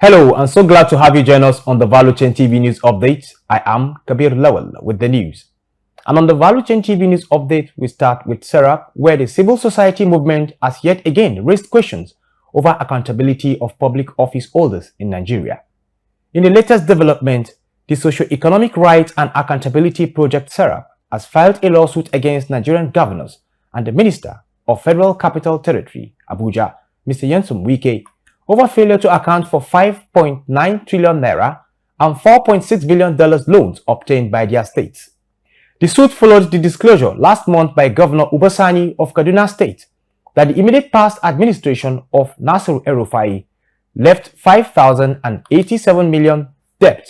Hello, I'm so glad to have you join us on the Value Chain TV News Update. I am Kabir Lawal with the news. And on the Value Chain TV News Update, we start with Serap, where the civil society movement has yet again raised questions over accountability of public office holders in Nigeria. In the latest development, the Socio-Economic Rights and Accountability Project Serap has filed a lawsuit against Nigerian governors and the Minister of Federal Capital Territory, Abuja, Mr. Nyesom Wike, over failure to account for 5.9 trillion naira and $4.6 billion loans obtained by their states. The suit followed the disclosure last month by Governor Uba Sani of Kaduna State that the immediate past administration of Nasiru El-Rufai left 5,087 million debt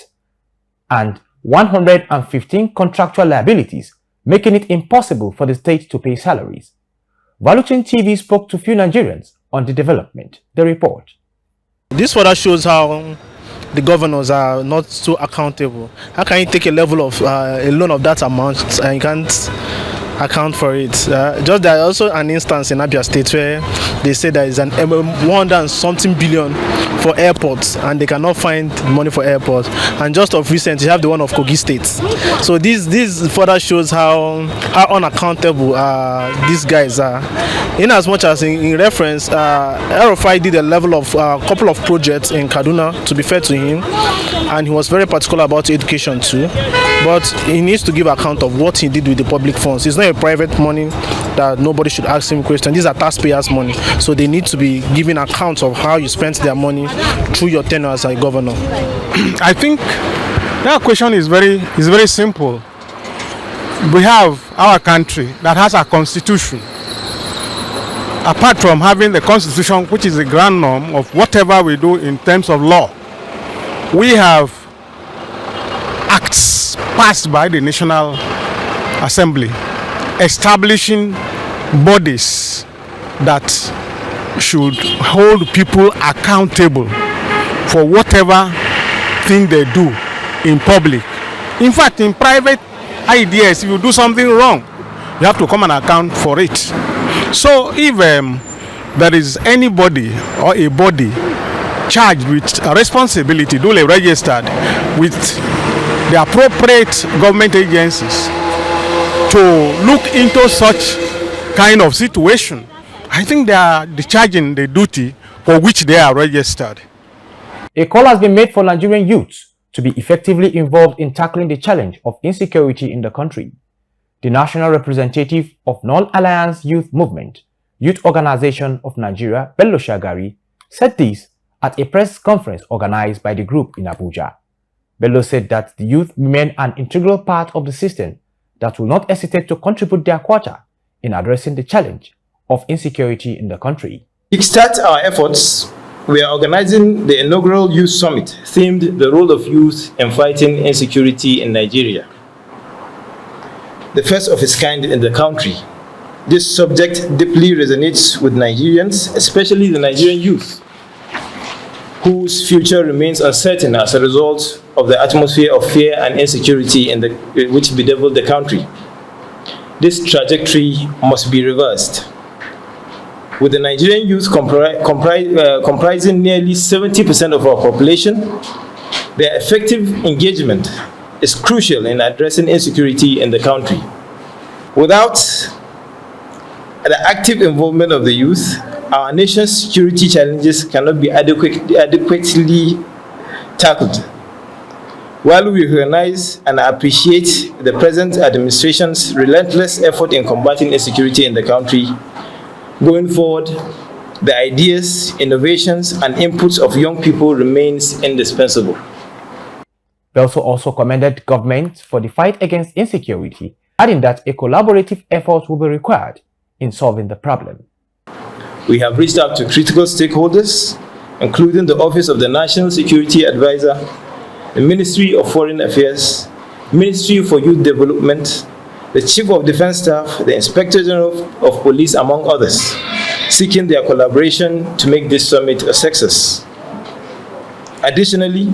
and 115 contractual liabilities, making it impossible for the state to pay salaries. Value Chain TV spoke to few Nigerians on the development. The report. This further shows how the governors are not so accountable. How can you take a level of a loan of that amount and you can't account for it? Just there also an instance in Abia State where they say there is an 100 and something billion for airports and they cannot find money for airports. And just of recent, you have the one of Kogi State. So this further shows how unaccountable these guys are. In as much as in reference, El-Rufai did a level of couple of projects in Kaduna, to be fair to him, and he was very particular about education too. But he needs to give account of what he did with the public funds. It's not a private money that nobody should ask him questions. These are taxpayers' money, so they need to be giving account of how you spent their money through your tenure as a governor. I think that question is very simple. We have our country that has a constitution. Apart from having the constitution, which is the grand norm of whatever we do in terms of law, we have acts passed by the National Assembly establishing bodies that should hold people accountable for whatever thing they do in public. In fact, in private ideas, if you do something wrong, you have to come and account for it. So if there is anybody or a body charged with a responsibility, duly registered with the appropriate government agencies to look into such kind of situation, I think they are discharging the duty for which they are registered. A call has been made for Nigerian youths to be effectively involved in tackling the challenge of insecurity in the country. The national representative of Non-Alliance Youth Movement, Youth Organization of Nigeria, Bello Shagari, said this at a press conference organized by the group in Abuja. Bello said that the youth remain an integral part of the system that will not hesitate to contribute their quota in addressing the challenge of insecurity in the country. To kickstart our efforts, we are organizing the inaugural Youth Summit themed The Role of Youth in Fighting Insecurity in Nigeria, the first of its kind in the country. This subject deeply resonates with Nigerians, especially the Nigerian youth, whose future remains uncertain as a result of the atmosphere of fear and insecurity which bedeviled the country. This trajectory must be reversed. With the Nigerian youth comprising nearly 70% of our population, their effective engagement is crucial in addressing insecurity in the country. Without the active involvement of the youth, our nation's security challenges cannot be adequately tackled. While we recognize and appreciate the present administration's relentless effort in combating insecurity in the country, going forward, the ideas, innovations, and inputs of young people remains indispensable. Belso also commended government for the fight against insecurity, adding that a collaborative effort will be required in solving the problem. We have reached out to critical stakeholders, including the Office of the National Security Advisor, the Ministry of Foreign Affairs, Ministry for Youth Development, the Chief of Defense Staff, the Inspector General of Police, among others, seeking their collaboration to make this summit a success. Additionally,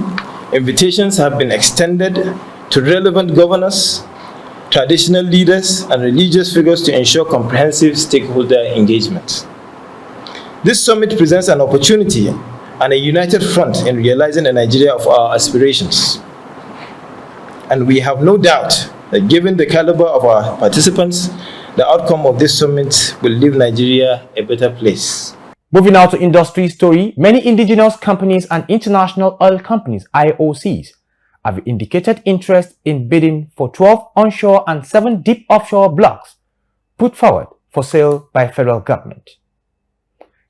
invitations have been extended to relevant governors, traditional leaders, and religious figures to ensure comprehensive stakeholder engagement. This summit presents an opportunity and a united front in realizing a Nigeria of our aspirations. And we have no doubt that given the caliber of our participants, the outcome of this summit will leave Nigeria a better place. Moving now to industry story, many indigenous companies and international oil companies, IOCs, have indicated interest in bidding for 12 onshore and 7 deep offshore blocks put forward for sale by federal government.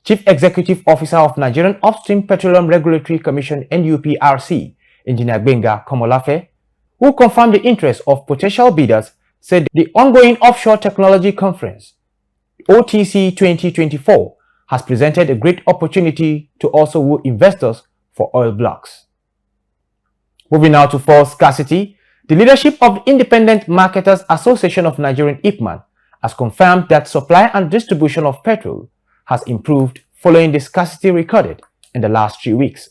Chief Executive Officer of Nigerian Upstream Petroleum Regulatory Commission NUPRC, Engineer Gbenga Komolafe, who confirmed the interest of potential bidders, said the ongoing Offshore Technology Conference, OTC 2024, has presented a great opportunity to also woo investors for oil blocks. Moving now to fuel scarcity, the leadership of the Independent Marketers Association of Nigerian IPMAN has confirmed that supply and distribution of petrol has improved following the scarcity recorded in the last 3 weeks.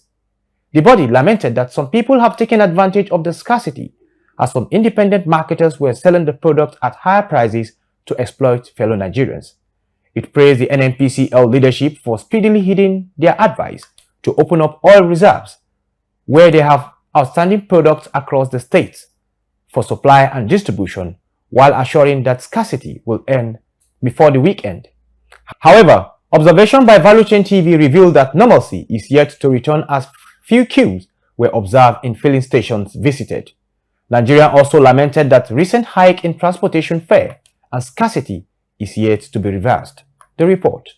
The body lamented that some people have taken advantage of the scarcity, as some independent marketers were selling the product at higher prices to exploit fellow Nigerians. It praised the NNPCL leadership for speedily heeding their advice to open up oil reserves where they have outstanding products across the states for supply and distribution, while assuring that scarcity will end before the weekend. However, observation by ValueChain TV revealed that normalcy is yet to return as few queues were observed in filling stations visited. Nigeria also lamented that recent hike in transportation fare and scarcity is yet to be reversed. The report.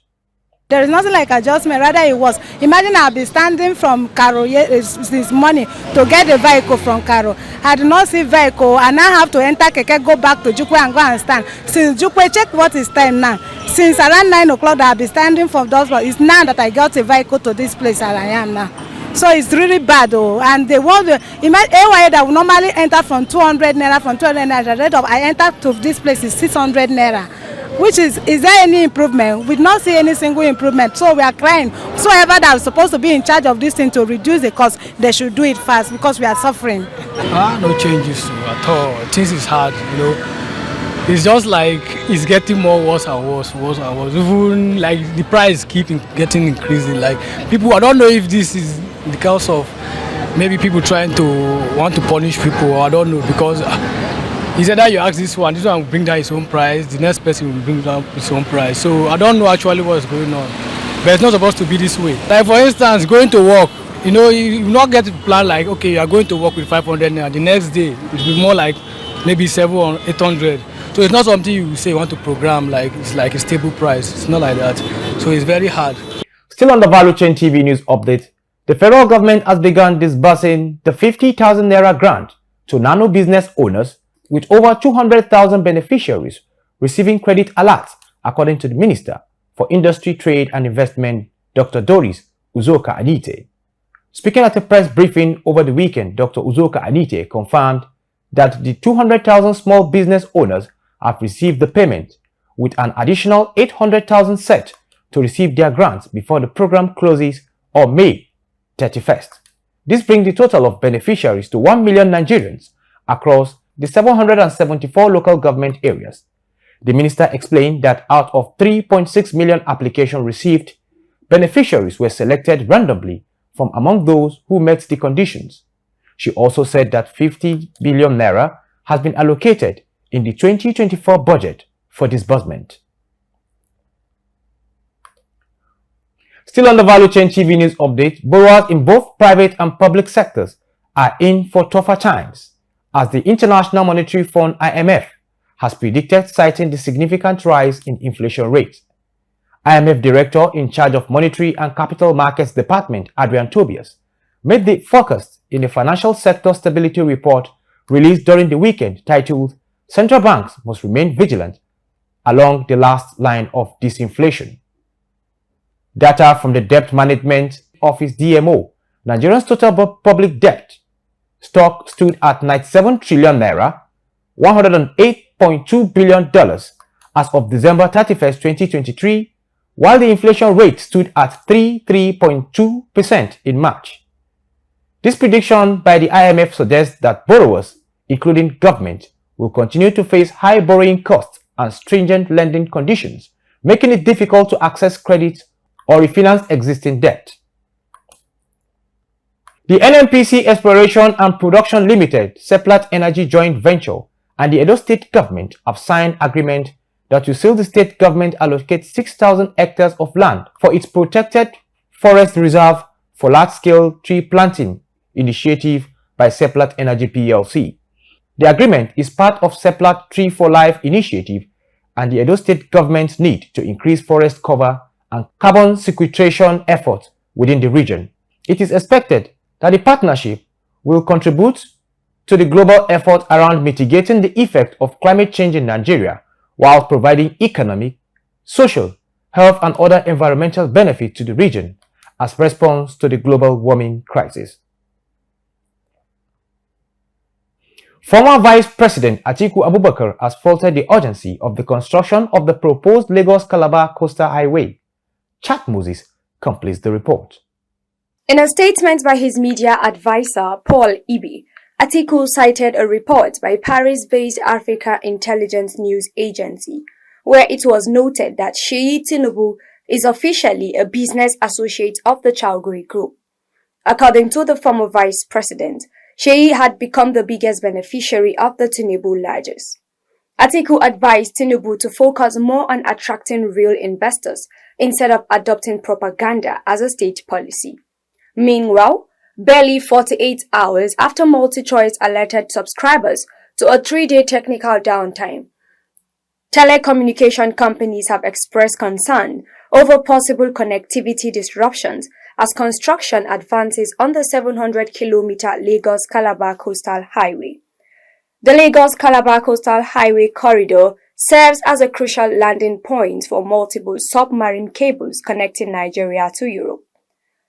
There is nothing like adjustment, rather it was. Imagine I'll be standing from Karo this morning to get a vehicle from Karo. I do not see vehicle and I have to enter Keke, go back to Jukwe and go and stand. Since Jukwe, check what is time now. Since around 9 o'clock I'll be standing from those, but it's now that I got a vehicle to this place where I am now. So it's really bad though. And they want the AYA that would normally enter from 200 naira, from 200 naira, the rate of I enter to this place is 600 naira. Which is there any improvement? We did not see any single improvement. So we are crying. Whoever that is supposed to be in charge of this thing to reduce the cost, they should do it fast because we are suffering. No changes at all. Things is hard, you know. It's just like it's getting more worse and worse. Even like the price keep getting increasing. Like people, I don't know if this is because of maybe people trying to want to punish people, or I don't know, because he said that you ask this one will bring down his own price, the next person will bring down his own price. So I don't know actually what's going on. But it's not supposed to be this way. Like for instance, going to work, you know, you not get to plan like, okay, you are going to work with 500 naira. The next day, it will be more like maybe 700 or 800. So it's not something you say you want to program, like it's like a stable price. It's not like that. So it's very hard. Still on the ValueChain TV news update, the federal government has begun disbursing the 50,000 naira grant to nano business owners, with over 200,000 beneficiaries receiving credit alerts, according to the Minister for Industry, Trade and Investment, Dr. Doris Uzoka Anite. Speaking at a press briefing over the weekend, Dr. Uzoka Anite confirmed that the 200,000 small business owners have received the payment, with an additional 800,000 set to receive their grants before the program closes on May 31st. This brings the total of beneficiaries to 1 million Nigerians across the 774 local government areas. The minister explained that out of 3.6 million applications received, beneficiaries were selected randomly from among those who met the conditions. She also said that 50 billion naira has been allocated in the 2024 budget for disbursement. Still on the ValueChain TV news update, borrowers in both private and public sectors are in for tougher times, as the International Monetary Fund (IMF) has predicted, citing the significant rise in inflation rates. IMF Director in charge of Monetary and Capital Markets Department, Adrian Tobias, made the forecast in the Financial Sector Stability Report released during the weekend, titled "Central Banks Must Remain Vigilant Along the Last Line of Disinflation." Data from the Debt Management Office (DMO), Nigeria's total public debt stock stood at 97 trillion naira, $108.2 billion as of December 31st, 2023, while the inflation rate stood at 3.2% in March. This prediction by the IMF suggests that borrowers, including government, will continue to face high borrowing costs and stringent lending conditions, making it difficult to access credit or refinance existing debt. The NNPC Exploration and Production Limited, Seplat Energy Joint Venture, and the Edo State Government have signed agreement that will see the state government allocate 6,000 hectares of land for its protected forest reserve for large-scale tree planting initiative by Seplat Energy PLC. The agreement is part of Seplat Tree for Life initiative and the Edo State government's need to increase forest cover and carbon sequestration efforts within the region. It is expected that the partnership will contribute to the global effort around mitigating the effect of climate change in Nigeria while providing economic, social, health and other environmental benefits to the region as response to the global warming crisis. Former Vice President Atiku Abubakar has faulted the urgency of the construction of the proposed Lagos-Calabar Coastal Highway. Chat Moses completes the report. In a statement by his media advisor, Paul Ibi, Atiku cited a report by Paris-based Africa Intelligence News Agency, where it was noted that Sheyi Tinubu is officially a business associate of the Chalguri Group. According to the former vice president, Sheyi had become the biggest beneficiary of the Tinubu largesse. Atiku advised Tinubu to focus more on attracting real investors instead of adopting propaganda as a state policy. Meanwhile, barely 48 hours after MultiChoice alerted subscribers to a 3-day technical downtime, telecommunication companies have expressed concern over possible connectivity disruptions as construction advances on the 700-kilometer Lagos-Calabar Coastal Highway. The Lagos-Calabar Coastal Highway corridor serves as a crucial landing point for multiple submarine cables connecting Nigeria to Europe.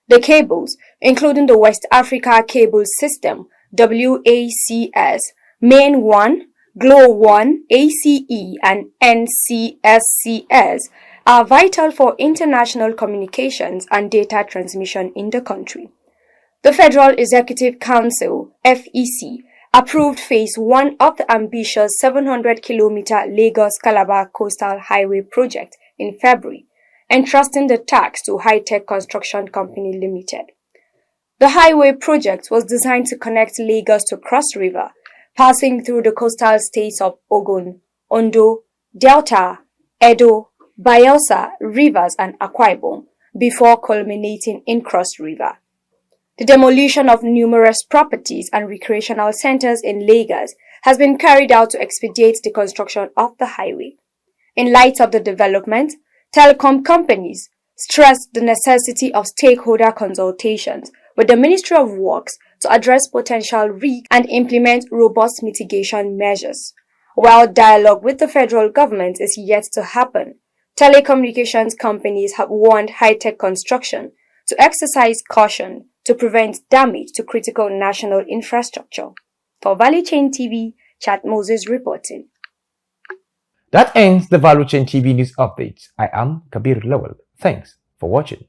The cables, including the West Africa Cable System, WACS, Main 1, Glo 1, ACE, and NCSCS, are vital for international communications and data transmission in the country. The Federal Executive Council, FEC, approved Phase 1 of the ambitious 700-kilometer Lagos-Calabar Coastal Highway project in February, entrusting the task to High-Tech Construction Company Limited. The highway project was designed to connect Lagos to Cross River, passing through the coastal states of Ogun, Ondo, Delta, Edo, Bayelsa, Rivers, and Akwa Ibom, before culminating in Cross River. The demolition of numerous properties and recreational centers in Lagos has been carried out to expedite the construction of the highway. In light of the development, telecom companies stressed the necessity of stakeholder consultations with the Ministry of Works to address potential risks and implement robust mitigation measures. While dialogue with the federal government is yet to happen, telecommunications companies have warned high-tech construction to exercise caution to prevent damage to critical national infrastructure. For Value Chain TV, Chat Moses reporting. That ends the Value Chain TV news updates. I am Kabir Lawal. Thanks for watching.